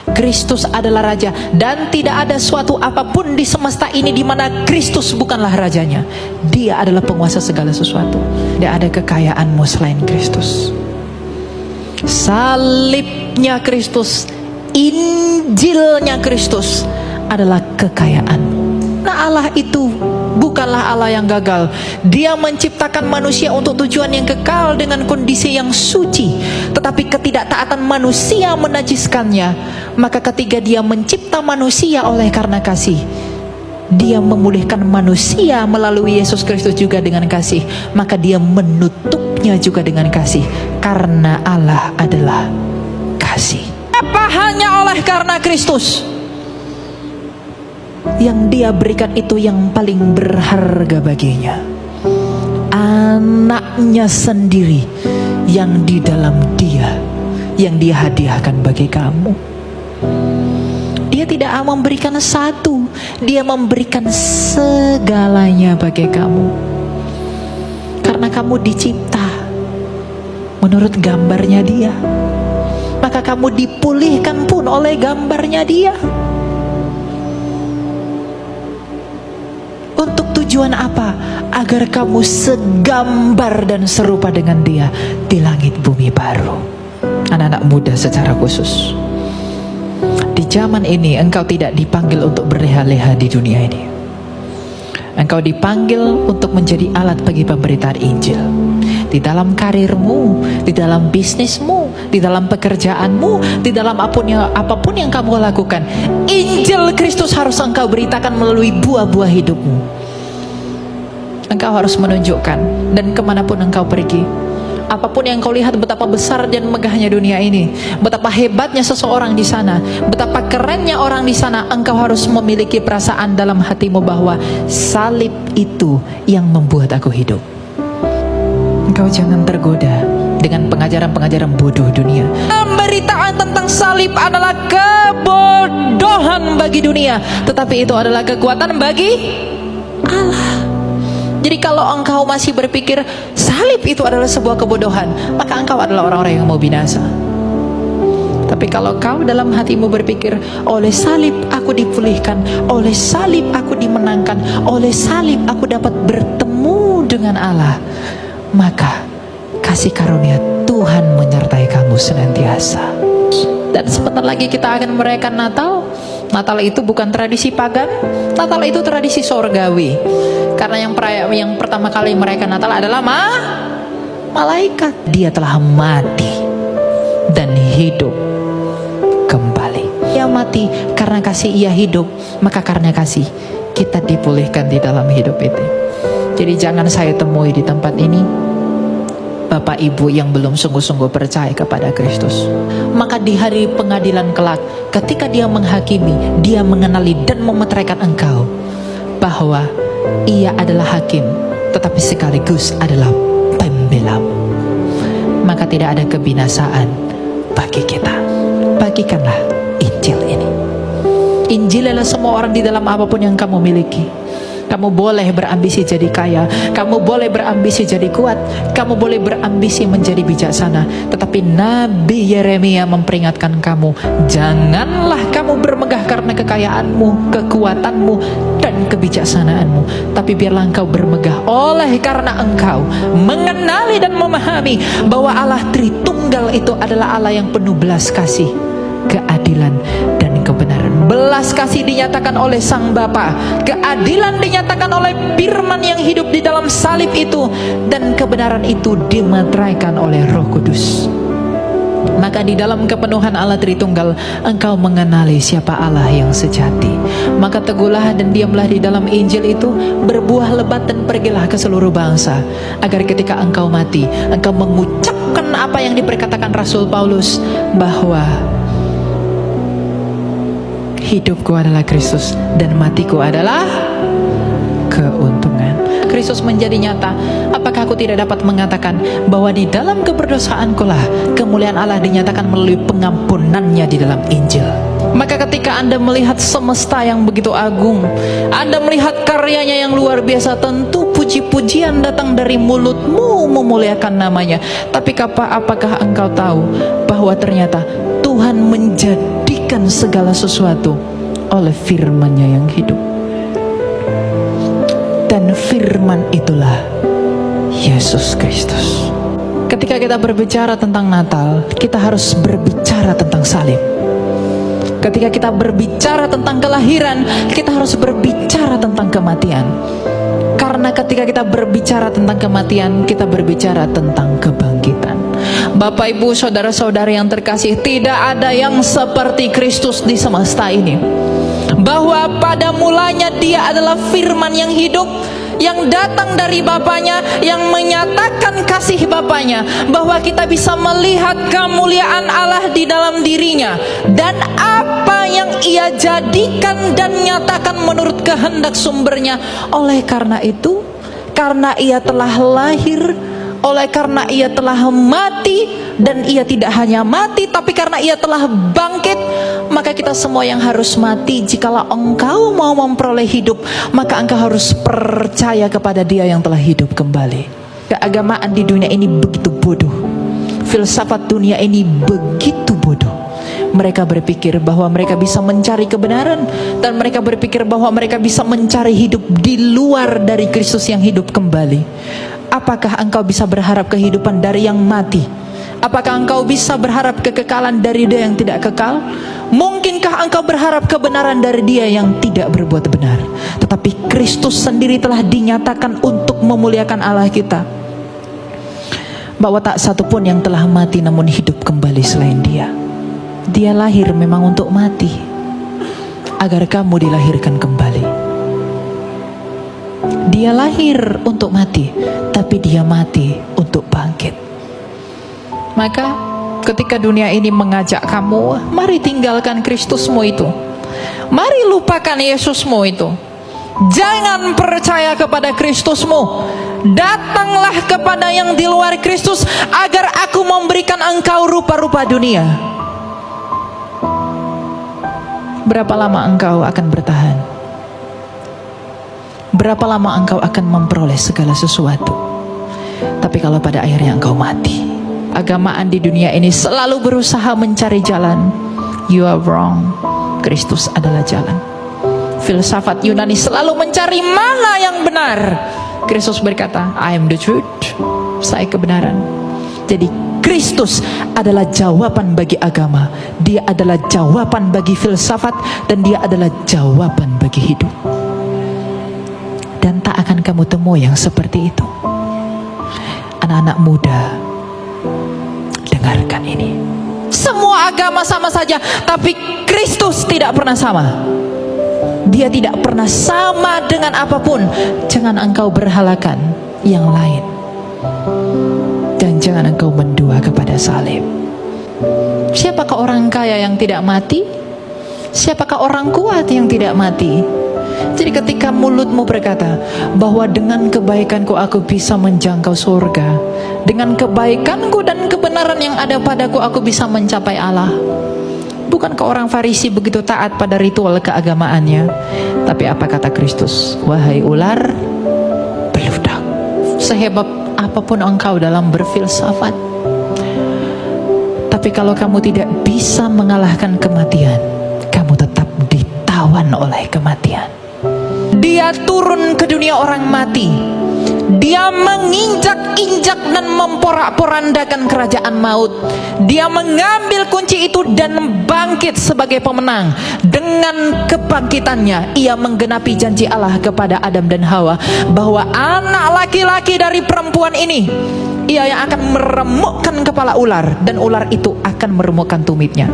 Kristus adalah Raja, dan tidak ada suatu apapun di semesta ini di mana Kristus bukanlah rajanya. Dia adalah penguasa segala sesuatu. Tidak ada kekayaanmu selain Kristus. Salibnya Kristus, Injilnya Kristus adalah kekayaan. Nah, Allah itu bukanlah Allah yang gagal. Dia menciptakan manusia untuk tujuan yang kekal dengan kondisi yang suci, tetapi ketidaktaatan manusia menajiskannya. Maka ketika dia mencipta manusia oleh karena kasih, dia memulihkan manusia melalui Yesus Kristus juga dengan kasih. Maka dia menutupnya juga dengan kasih, karena Allah adalah kasih. Apa hanya oleh karena Kristus? Yang dia berikan itu yang paling berharga baginya, anaknya sendiri yang di dalam dia, yang dia hadiahkan bagi kamu. Dia tidak memberikan satu, dia memberikan segalanya bagi kamu. Karena kamu dicipta menurut gambarnya dia, maka kamu dipulihkan pun oleh gambarnya dia. Untuk tujuan apa? Agar kamu segambar dan serupa dengan dia di langit bumi baru. Anak-anak muda secara khusus, di zaman ini engkau tidak dipanggil untuk berleha-leha di dunia ini. Engkau dipanggil untuk menjadi alat bagi pemberitaan Injil. Di dalam karirmu, di dalam bisnismu, di dalam pekerjaanmu, di dalam apapun yang kamu lakukan, Injil Kristus harus engkau beritakan melalui buah-buah hidupmu. Engkau harus menunjukkan, dan kemanapun engkau pergi, apapun yang kau lihat betapa besar dan megahnya dunia ini, betapa hebatnya seseorang di sana, betapa kerennya orang di sana, engkau harus memiliki perasaan dalam hatimu bahwa salib itu yang membuat aku hidup. Engkau jangan tergoda dengan pengajaran-pengajaran bodoh dunia. Pemberitaan tentang salib adalah kebodohan bagi dunia, tetapi itu adalah kekuatan bagi Allah. Jadi kalau engkau masih berpikir salib itu adalah sebuah kebodohan, maka engkau adalah orang-orang yang mau binasa. Tapi kalau kau dalam hatimu berpikir, oleh salib aku dipulihkan, oleh salib aku dimenangkan, oleh salib aku dapat bertemu dengan Allah, maka kasih karunia Tuhan menyertai kamu senantiasa. Dan sebentar lagi kita akan merayakan Natal. Natal itu bukan tradisi pagan, Natal itu tradisi sorgawi. Karena yang pertama kali merayakan Natal adalah malaikat. Dia telah mati dan hidup kembali. Ia mati karena kasih, ia hidup, maka karena kasih kita dipulihkan di dalam hidup itu. Jadi jangan saya temui di tempat ini Bapak Ibu yang belum sungguh-sungguh percaya kepada Kristus. Maka di hari pengadilan kelak, ketika dia menghakimi, dia mengenali dan memeteraikan engkau bahwa ia adalah hakim, tetapi sekaligus adalah pembelamu. Maka tidak ada kebinasaan bagi kita. Bagikanlah Injil ini. Injil adalah semua orang di dalam apapun yang kamu miliki. Kamu boleh berambisi jadi kaya, kamu boleh berambisi jadi kuat, kamu boleh berambisi menjadi bijaksana. Tetapi Nabi Yeremia memperingatkan kamu, janganlah kamu bermegah karena kekayaanmu, kekuatanmu, dan kebijaksanaanmu. Tapi biarlah engkau bermegah oleh karena engkau mengenali dan memahami bahwa Allah Tritunggal itu adalah Allah yang penuh belas kasih, keadilan, dan kebenaran. Belas kasih dinyatakan oleh Sang Bapa, keadilan dinyatakan oleh firman yang hidup di dalam salib itu, dan kebenaran itu dimeteraikan oleh Roh Kudus. Maka di dalam kepenuhan Allah Tritunggal, engkau mengenali siapa Allah yang sejati. Maka teguhlah dan diamlah di dalam Injil itu, berbuah lebat dan pergilah ke seluruh bangsa, agar ketika engkau mati, engkau mengucapkan apa yang diperkatakan Rasul Paulus, bahwa hidupku adalah Kristus dan matiku adalah keuntungan. Kristus menjadi nyata. Apakah aku tidak dapat mengatakan bahwa di dalam keberdosaanku lah kemuliaan Allah dinyatakan melalui pengampunannya di dalam Injil. Maka ketika Anda melihat semesta yang begitu agung, Anda melihat karyanya yang luar biasa, tentu puji-pujian datang dari mulutmu memuliakan namanya. Tapi apakah engkau tahu bahwa ternyata Tuhan menjadi dijadikan segala sesuatu oleh firman-Nya yang hidup. Dan firman itulah Yesus Kristus. Ketika kita berbicara tentang Natal, kita harus berbicara tentang salib. Ketika kita berbicara tentang kelahiran, kita harus berbicara tentang kematian. Karena ketika kita berbicara tentang kematian, kita berbicara tentang kebangkitan. Bapak, Ibu, saudara-saudari yang terkasih, tidak ada yang seperti Kristus di semesta ini. Bahwa pada mulanya Dia adalah firman yang hidup, yang datang dari Bapanya, yang menyatakan kasih Bapanya, bahwa kita bisa melihat kemuliaan Allah di dalam dirinya, dan apa yang Ia jadikan dan nyatakan menurut kehendak sumbernya. Oleh karena itu, karena Ia telah lahir, oleh karena Ia telah mati, dan Ia tidak hanya mati, tapi karena Ia telah bangkit, maka kita semua yang harus mati. Jikalau engkau mau memperoleh hidup, maka engkau harus percaya kepada Dia yang telah hidup kembali. Keagamaan di dunia ini begitu bodoh. Filsafat dunia ini begitu bodoh. Mereka berpikir bahwa mereka bisa mencari kebenaran, dan mereka berpikir bahwa mereka bisa mencari hidup di luar dari Kristus yang hidup kembali. Apakah engkau bisa berharap kehidupan dari yang mati? Apakah engkau bisa berharap kekekalan dari Dia yang tidak kekal? Mungkinkah engkau berharap kebenaran dari Dia yang tidak berbuat benar? Tetapi Kristus sendiri telah dinyatakan untuk memuliakan Allah kita, bahwa tak satu pun yang telah mati namun hidup kembali selain Dia. Dia lahir memang untuk mati, agar kamu dilahirkan kembali. Dia lahir untuk mati, tapi Dia mati untuk bangkit. Maka ketika dunia ini mengajak kamu, mari tinggalkan Kristusmu itu, mari lupakan Yesusmu itu, jangan percaya kepada Kristusmu, datanglah kepada yang di luar Kristus, agar aku memberikan engkau rupa-rupa dunia. Berapa lama engkau akan bertahan? Berapa lama engkau akan memperoleh segala sesuatu? Tapi kalau pada akhirnya engkau mati, agamaan di dunia ini selalu berusaha mencari jalan. You are wrong. Kristus adalah jalan. Filsafat Yunani selalu mencari mana yang benar. Kristus berkata, I am the truth. Saya kebenaran. Jadi Kristus adalah jawaban bagi agama. Dia adalah jawaban bagi filsafat, dan Dia adalah jawaban bagi hidup. Dan tak akan kamu temui yang seperti itu. Anak-anak muda, dengarkan ini. Semua agama sama saja, tapi Kristus tidak pernah sama. Dia tidak pernah sama dengan apapun. Jangan engkau berhalakan yang lain, dan jangan engkau mendua kepada salib. Siapakah orang kaya yang tidak mati? Siapakah orang kuat yang tidak mati? Jadi ketika mulutmu berkata bahwa dengan kebaikanku aku bisa menjangkau surga, dengan kebaikanku dan kebenaran yang ada padaku aku bisa mencapai Allah. Bukankah orang Farisi begitu taat pada ritual keagamaannya? Tapi apa kata Kristus? Wahai ular beludak, sehebat apapun engkau dalam berfilsafat, tapi kalau kamu tidak bisa mengalahkan kematian, kamu tetap ditawan oleh kematian. Dia turun ke dunia orang mati. Dia menginjak-injak dan memporak-porandakan kerajaan maut. Dia mengambil kunci itu dan bangkit sebagai pemenang. Dengan kebangkitannya, Ia menggenapi janji Allah kepada Adam dan Hawa, bahwa anak laki-laki dari perempuan ini, Ia yang akan meremukkan kepala ular, dan ular itu akan meremukkan tumitnya.